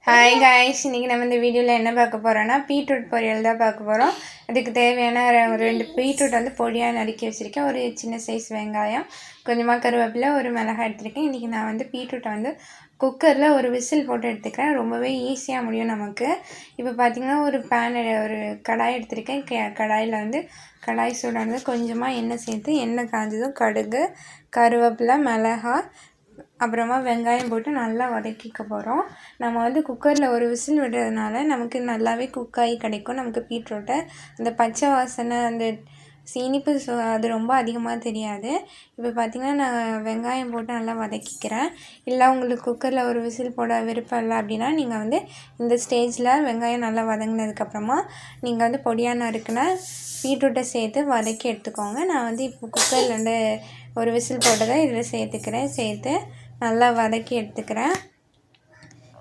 Hi guys, இன்றைக்கி நம்ம இந்த வீடியோவில் என்ன பார்க்க போகிறோன்னா பீட்ரூட் பொரியல் தான் பார்க்க போகிறோம். அதுக்கு தேவையான ஒரு 2 பீட்ரூட் வந்து பொடியாக நறுக்கி வச்சுருக்கேன். ஒரு சின்ன சைஸ் வெங்காயம், கொஞ்சமாக கருவேப்பிலை, ஒரு மிளகாய் எடுத்துருக்கேன். இன்றைக்கி நான் வந்து பீட்ரூட்டை வந்து குக்கரில் ஒரு விசில் போட்டு எடுத்துக்கிறேன். ரொம்பவே ஈஸியாக முடியும் நமக்கு. இப்போ பார்த்திங்கன்னா ஒரு ஒரு கடாய் எடுத்துருக்கேன். கடாயில் வந்து கடாய் சூடானது கொஞ்சமாக எண்ணெய் சேர்த்து, எண்ணெய் காஞ்சதும் கடுகு, கருவேப்பிலை, மிளகாய், அப்புறமா வெங்காயம் போட்டு நல்லா வதக்கிக்க போகிறோம். நம்ம வந்து குக்கரில் ஒரு விசில் விடுறதுனால நமக்கு நல்லாவே குக் ஆகி கிடைக்கும். நமக்கு பீட்ரூட்டை அந்த பச்சை வாசனை, அந்த இனிப்பு அது ரொம்ப அதிகமாக தெரியாது. இப்போ பார்த்திங்கன்னா நான் வெங்காயம் போட்டு நல்லா வதக்கிக்கிறேன். இல்லை உங்களுக்கு குக்கரில் ஒரு விசில் போட விருப்பம் இல்லை அப்படின்னா நீங்கள் வந்து இந்த ஸ்டேஜில் வெங்காயம் நல்லா வதங்கினதுக்கப்புறமா நீங்கள் வந்து பொடியாக நறுக்குன பீட்ரூட்டை சேர்த்து வதக்கி எடுத்துக்கோங்க. நான் வந்து இப்போ குக்கரில் வந்து ஒரு விசில் போட்டதை இதில் சேர்த்து நல்லா வதக்கி எடுத்துக்கிறேன்.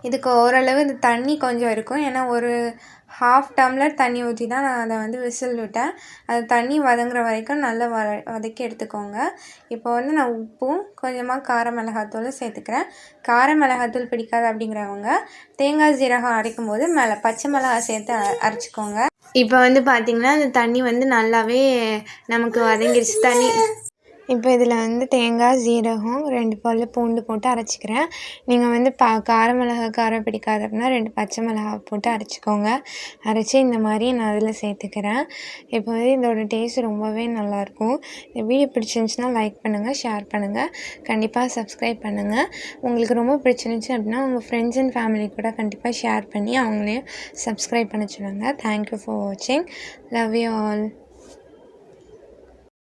இதுக்கு ஓரளவு இந்த தண்ணி கொஞ்சம் இருக்கும். ஏன்னா ஒரு 1/2 டம்ளர் தண்ணி ஊற்றி தான் நான் அதை வந்து விசில் விட்டேன். அது தண்ணி வதங்குற வரைக்கும் நல்லா வதக்கி எடுத்துக்கோங்க. இப்போ வந்து நான் உப்பும் கொஞ்சமாக கார மிளகாத்தூளும் சேர்த்துக்கிறேன். கார மிளகாத்தூள் பிடிக்காது அப்படிங்கிறவங்க தேங்காய் சீரகம் அரைக்கும் போது பச்சை மிளகாய் சேர்த்து அரைச்சிக்கோங்க. இப்போ வந்து பார்த்திங்கன்னா அந்த தண்ணி வந்து நல்லாவே நமக்கு வதங்கிடுச்சு. இப்போ இதில் வந்து தேங்காய், சீரகம், 2 பல் பூண்டு போட்டு அரைச்சிக்கிறேன். நீங்கள் வந்து கார மிளகாய் காரம் பிடிக்காது அப்படின்னா 2 பச்சை மிளகாய் போட்டு அரைச்சிக்கோங்க. அரைச்சி இந்த மாதிரி நான் அதில் சேர்த்துக்கிறேன். இப்போ வந்து இதோட டேஸ்ட் ரொம்பவே நல்லாயிருக்கும். இந்த வீடியோ பிடிச்சிருந்துச்சுன்னா லைக் பண்ணுங்கள், ஷேர் பண்ணுங்கள், கண்டிப்பாக சப்ஸ்கிரைப் பண்ணுங்கள். உங்களுக்கு ரொம்ப பிடிச்சிருந்துச்சி அப்படின்னா உங்கள் ஃப்ரெண்ட்ஸ் அண்ட் ஃபேமிலி கூட கண்டிப்பாக ஷேர் பண்ணி அவங்களையும் சப்ஸ்கிரைப் பண்ண சொல்லுங்கள். தேங்க்யூ ஃபார் வாட்சிங். Love you all.